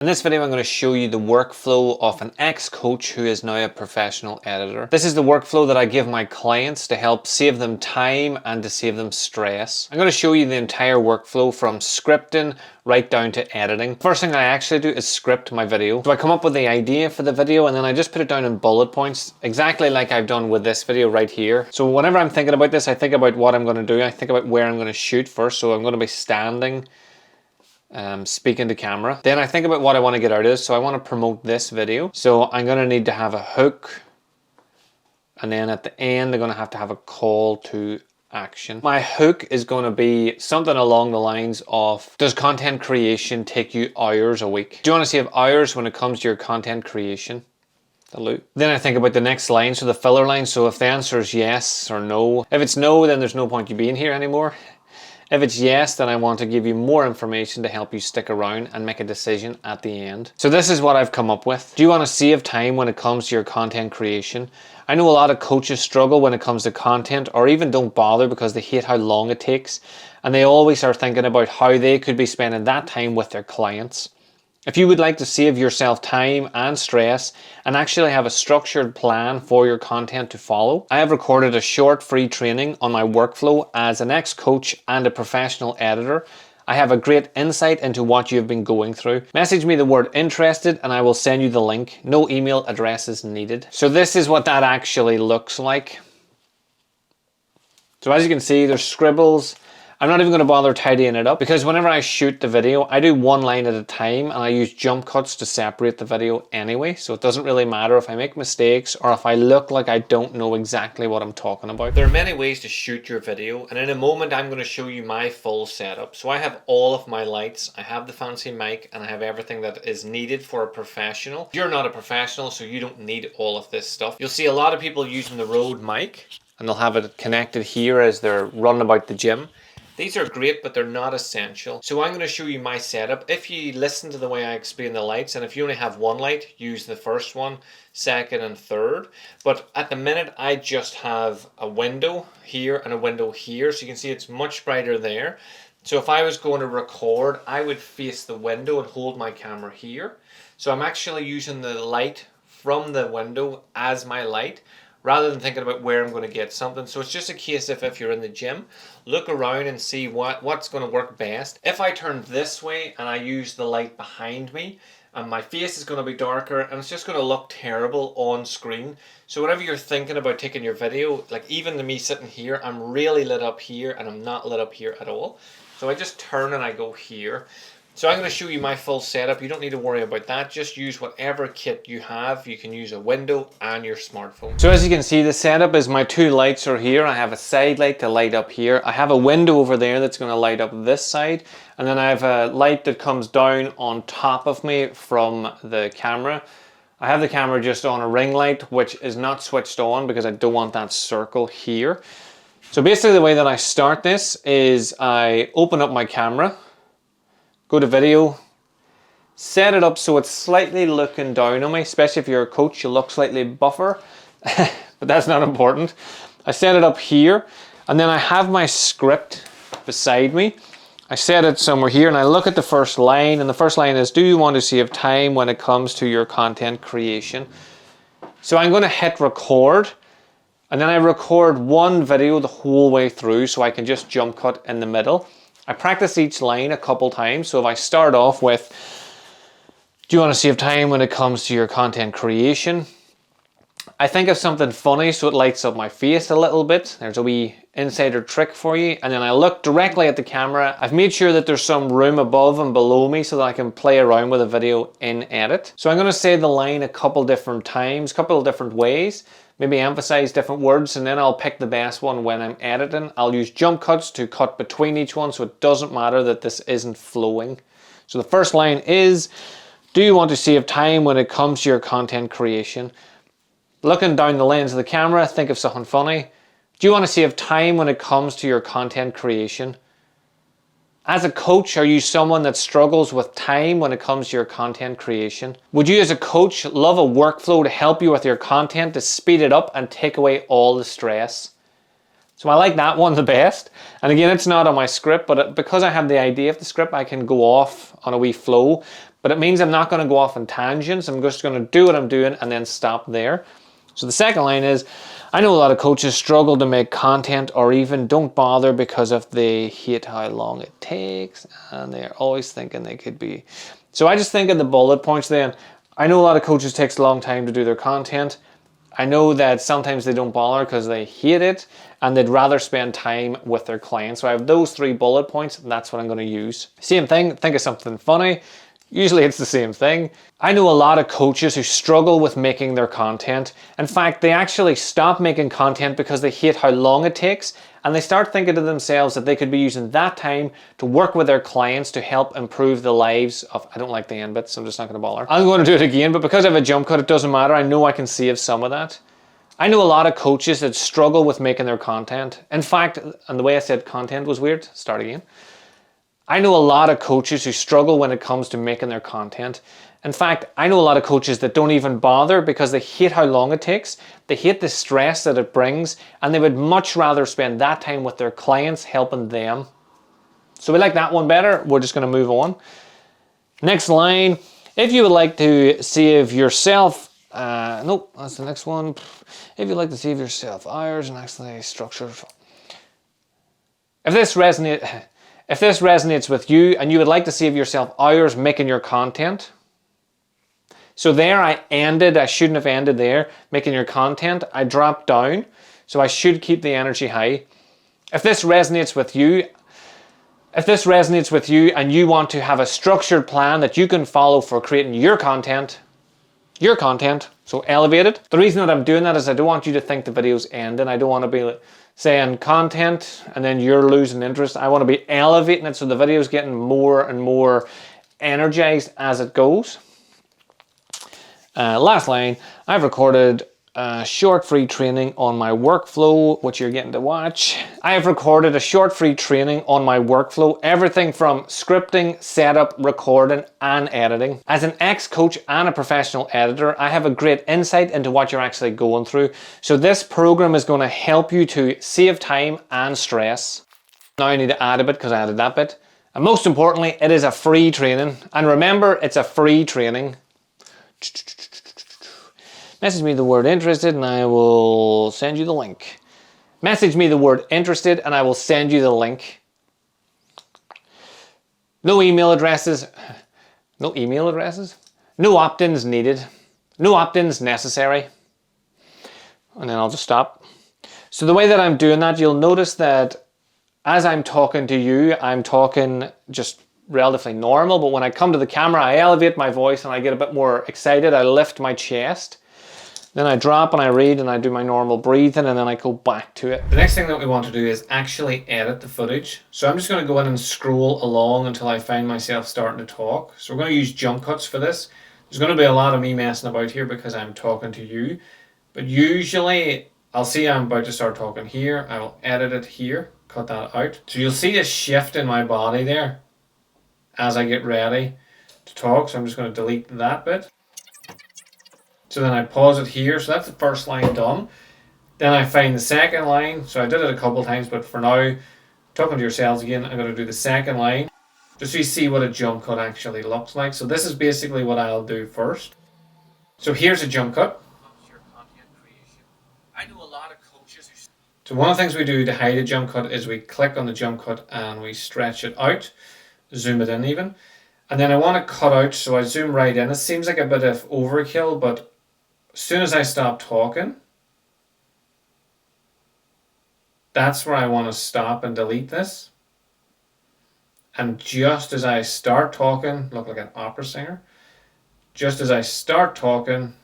In this video, I'm going to show you the workflow of an ex-coach who is now a professional editor. This is the workflow that I give my clients to help save them time and to save them stress. I'm going to show you the entire workflow from scripting right down to editing. First thing I actually do is script my video. So I come up with the idea for the video and then I just put it down in bullet points, exactly like I've done with this video right here. So whenever I'm thinking about this, I think about what I'm going to do. I think about where I'm going to shoot first. So I'm going to be standing, speaking to camera. Then I think about what I want to get out of this. So I want to promote this video. So I'm going to need to have a hook. And then at the end, I'm going to have a call to action. My hook is going to be something along the lines of, does content creation take you hours a week? Do you want to save hours when it comes to your content creation? Then I think about the next line, so the filler line. So if the answer is yes or no, if it's no, then there's no point you being here anymore. If it's yes, then I want to give you more information to help you stick around and make a decision at the end. So this is what I've come up with. Do you want to save time when it comes to your content creation? I know a lot of coaches struggle when it comes to content, or even don't bother because they hate how long it takes. And they always are thinking about how they could be spending that time with their clients. If you would like to save yourself time and stress and actually have a structured plan for your content to follow, I have recorded a short free training on my workflow as an ex-coach and a professional editor. I have a great insight into what you've been going through. Message me the word interested and I will send you the link. No email addresses needed. So this is what that actually looks like. So as you can see, there's scribbles. I'm not even going to bother tidying it up because whenever I shoot the video, I do one line at a time and I use jump cuts to separate the video anyway. So it doesn't really matter if I make mistakes or if I look like I don't know exactly what I'm talking about. There are many ways to shoot your video, and in a moment I'm going to show you my full setup. So I have all of my lights, I have the fancy mic, and I have everything that is needed for a professional. You're not a professional, so you don't need all of this stuff. You'll see a lot of people using the Rode mic and they'll have it connected here as they're running about the gym. These are great, but they're not essential. So I'm going to show you my setup. If you listen to the way I explain the lights, and if you only have one light, use the first one, second and third. But at the minute, I just have a window here and a window here. So you can see it's much brighter there. So if I was going to record, I would face the window and hold my camera here. So I'm actually using the light from the window as my light, rather than thinking about where I'm going to get something. So it's just a case of if you're in the gym, look around and see what's going to work best. If I turn this way and I use the light behind me, and my face is going to be darker and it's just going to look terrible on screen. So whenever you're thinking about taking your video, like even to me sitting here, I'm really lit up here and I'm not lit up here at all. So I just turn and I go here. So I'm going to show you my full setup. You don't need to worry about that. Just use whatever kit you have. You can use a window and your smartphone. So as you can see, the setup is my two lights are here. I have a side light to light up here. I have a window over there that's going to light up this side. And then I have a light that comes down on top of me from the camera. I have the camera just on a ring light, which is not switched on because I don't want that circle here. So basically the way that I start this is I open up my camera, go to video, set it up so it's slightly looking down on me, especially if you're a coach, you look slightly buffer, but that's not important. I set it up here, and then I have my script beside me. I set it somewhere here, and I look at the first line, and the first line is, do you want to save time when it comes to your content creation? So I'm going to hit record, and then I record one video the whole way through so I can just jump cut in the middle. I practice each line a couple times. So if I start off with, do you want to save time when it comes to your content creation? I think of something funny so it lights up my face a little bit. There's a wee insider trick for you. And then I look directly at the camera. I've made sure that there's some room above and below me so that I can play around with a video in edit. So I'm going to say the line a couple different times, couple of different ways. Maybe emphasize different words, and then I'll pick the best one when I'm editing. I'll use jump cuts to cut between each one so it doesn't matter that this isn't flowing. So the first line is, do you want to save time when it comes to your content creation? Looking down the lens of the camera, think of something funny. Do you want to save time when it comes to your content creation? As a coach, are you someone that struggles with time when it comes to your content creation? Would you as a coach love a workflow to help you with your content to speed it up and take away all the stress? So I like that one the best. And again, it's not on my script, but because I have the idea of the script, I can go off on a wee flow. but it means I'm not going to go off on tangents. I'm just going to do what I'm doing and then stop there. So the second line is, I know a lot of coaches struggle to make content or even don't bother because if they hate how long it takes and they're always thinking they could be. So I just think in the bullet points then, I know a lot of coaches takes a long time to do their content. I know that sometimes they don't bother because they hate it and they'd rather spend time with their clients. So I have those 3 bullet points and that's what I'm going to use. Same thing, think of something funny. Usually it's the same thing. I know a lot of coaches who struggle with making their content. In fact, they actually stop making content because they hate how long it takes and they start thinking to themselves that they could be using that time to work with their clients to help improve the lives of, I don't like the end bit, so I'm just not going to bother. I'm going to do it again, but because I have a jump cut, it doesn't matter. I know I can save some of that. I know a lot of coaches that struggle with making their content. In fact, and the way I said content was weird, start again. I know a lot of coaches who struggle when it comes to making their content. In fact, I know a lot of coaches that don't even bother because they hate how long it takes, they hate the stress that it brings, and they would much rather spend that time with their clients helping them. So we like that one better. We're just going to move on. Next line, if you would like to save yourself, nope, that's the next one. If you'd like to save yourself hours and actually structure. If this resonates with you and you would like to save yourself hours making your content. So there I ended, I shouldn't have ended there, making your content. I dropped down, so I should keep the energy high. If this resonates with you and you want to have a structured plan that you can follow for creating your content, so elevated. The reason that I'm doing that is I don't want you to think the video's ending. I don't want to be saying content and then you're losing interest. I want to be elevating it so the video's getting more and more energized as it goes. Last line, I've recorded a short free training on my workflow, which you're getting to watch. I have recorded a short free training on my workflow, everything from scripting, setup, recording, and editing. As an ex-coach and a professional editor, I have a great insight into what you're actually going through. So this program is going to help you to save time and stress. Now I need to add a bit because I added that bit. And most importantly, it is a free training. And remember, it's a free training. Message me the word interested and I will send you the link. Message me the word interested and I will send you the link. No email addresses. No email addresses? No opt-ins needed. No opt-ins necessary. And then I'll just stop. So the way that I'm doing that, you'll notice that as I'm talking to you, I'm talking just relatively normal, but when I come to the camera, I elevate my voice and I get a bit more excited. I lift my chest. Then I drop and I read and I do my normal breathing and then I go back to it. The next thing that we want to do is actually edit the footage. So I'm just going to go in and scroll along until I find myself starting to talk. So we're going to use jump cuts for this. There's going to be a lot of me messing about here because I'm talking to you. But usually I'll see I'm about to start talking here. I will edit it here, cut that out. So you'll see a shift in my body there as I get ready to talk. So I'm just going to delete that bit. So then I pause it here. So that's the first line done. Then I find the second line. So I did it a couple times, but for now, talking to yourselves again, I'm going to do the second line just so you see what a jump cut actually looks like. So this is basically what I'll do first. So here's a jump cut. I know a lot of coaches. So one of the things we do to hide a jump cut is we click on the jump cut and we stretch it out, zoom it in even. And then I want to cut out, so I zoom right in. It seems like a bit of overkill, but as soon as I stop talking, that's where I want to stop and delete this. And just as I start talking, look like an opera singer, just as I start talking,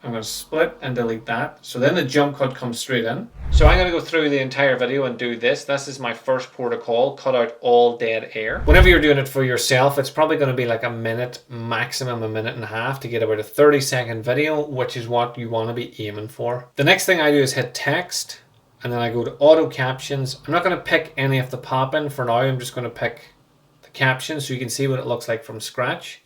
I'm going to split and delete that. So then the jump cut comes straight in. So I'm going to go through the entire video and do this. This is my first protocol, cut out all dead air. Whenever you're doing it for yourself, it's probably going to be like a minute, maximum a minute and a half to get about a 30-second video, which is what you want to be aiming for. The next thing I do is hit text and then I go to auto captions. I'm not going to pick any of the pop-in for now. I'm just going to pick the captions so you can see what it looks like from scratch.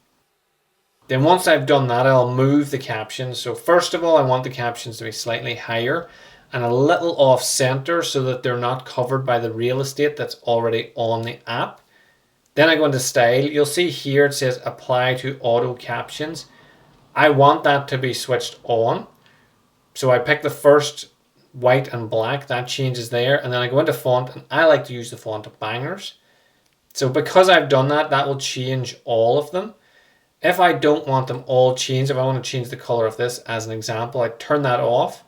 Then once I've done that, I'll move the captions. So first of all, I want the captions to be slightly higher and a little off center so that they're not covered by the real estate that's already on the app. Then I go into style. You'll see here it says apply to auto captions. I want that to be switched on. So I pick the first white and black, that changes there. And then I go into font, and I like to use the font Bangers. So because I've done that, that will change all of them. If I don't want them all changed, if I want to change the color of this as an example, I turn that off.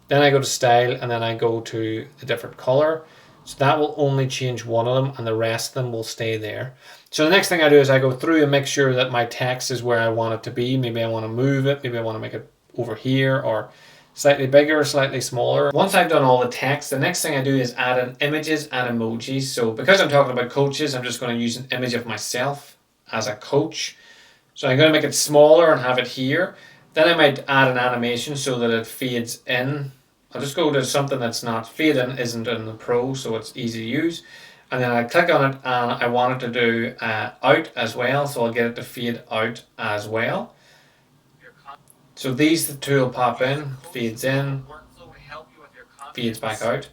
Then I go to style, and then I go to the different color. So that will only change one of them, and the rest of them will stay there. So the next thing I do is I go through and make sure that my text is where I want it to be. Maybe I want to move it. Maybe I want to make it over here, or slightly bigger, slightly smaller. Once I've done all the text, the next thing I do is add in images and emojis. So because I'm talking about coaches, I'm just going to use an image of myself as a coach. So I'm going to make it smaller and have it here. Then I might add an animation so that it fades in. I'll just go to something that's not fade in, isn't in the Pro, so it's easy to use. And then I click on it, and I want it to do out as well, so I'll get it to fade out as well. So these two will pop in, fades in, fades back out.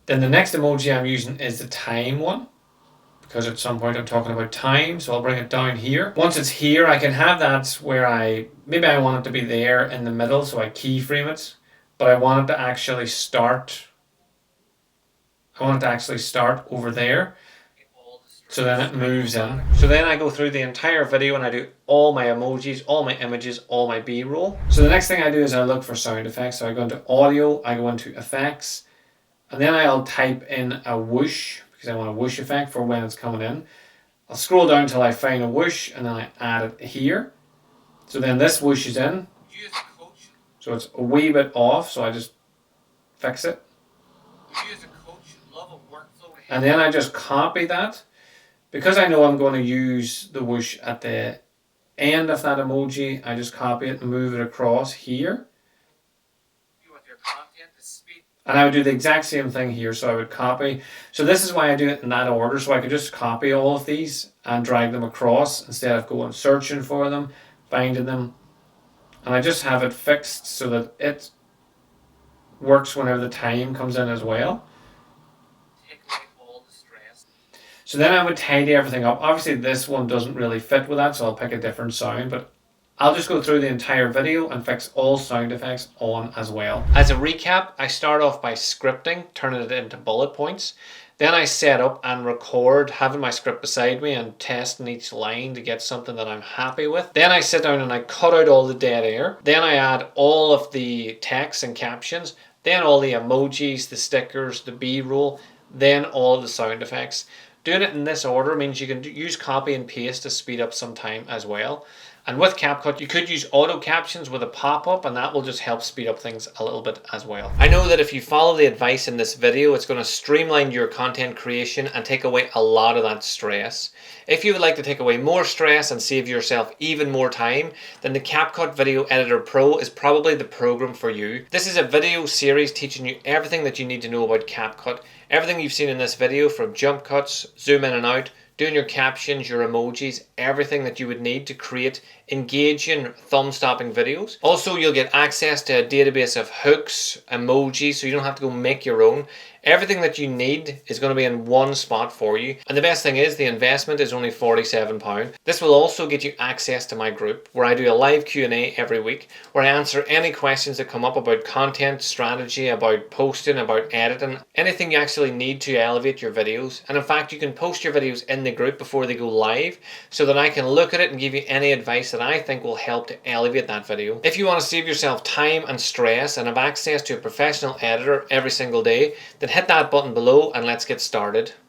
Then the next emoji I'm using is the time one, because at some point I'm talking about time, so I'll bring it down here. Once it's here, I can have that where maybe I want it to be there in the middle, so I keyframe it, but I want it to actually start. I want it to actually start over there. So then it moves in. So then I go through the entire video and I do all my emojis, all my images, all my B-roll. So the next thing I do is I look for sound effects. So I go into audio, I go into effects, and then I'll type in a whoosh, because I want a whoosh effect for when it's coming in. I'll scroll down until I find a whoosh, and then I add it here. So then this whoosh is in. So it's a wee bit off, so I just fix it. And then I just copy that. Because I know I'm going to use the whoosh at the end of that emoji, I just copy it and move it across here. And I would do the exact same thing here, so I would copy. So this is why I do it in that order, so I could just copy all of these and drag them across instead of going searching for them, finding them. And I just have it fixed so that it works whenever the time comes in as well. So then I would tidy everything up. Obviously this one doesn't really fit with that, so I'll pick a different sound, but I'll just go through the entire video and fix all sound effects on as well. As a recap, I start off by scripting, turning it into bullet points. Then I set up and record, having my script beside me and testing each line to get something that I'm happy with. Then I sit down and I cut out all the dead air. Then I add all of the text and captions, then all the emojis, the stickers, the B-roll, then all of the sound effects. Doing it in this order means you can use copy and paste to speed up some time as well. And with CapCut, you could use auto captions with a pop-up, and that will just help speed up things a little bit as well. I know that if you follow the advice in this video, it's going to streamline your content creation and take away a lot of that stress. If you would like to take away more stress and save yourself even more time, then the CapCut Video Editor Pro is probably the program for you. This is a video series teaching you everything that you need to know about CapCut. Everything you've seen in this video, from jump cuts, zoom in and out, doing your captions, your emojis, everything that you would need to create engaging, thumb-stopping videos. Also, you'll get access to a database of hooks, emojis, so you don't have to go make your own. Everything that you need is going to be in one spot for you. And the best thing is the investment is only £47. This will also get you access to my group, where I do a live Q&A every week, where I answer any questions that come up about content, strategy, about posting, about editing, anything you actually need to elevate your videos. And in fact, you can post your videos in the group before they go live, so that I can look at it and give you any advice that I think will help to elevate that video. If you want to save yourself time and stress and have access to a professional editor every single day, then hit that button below and let's get started.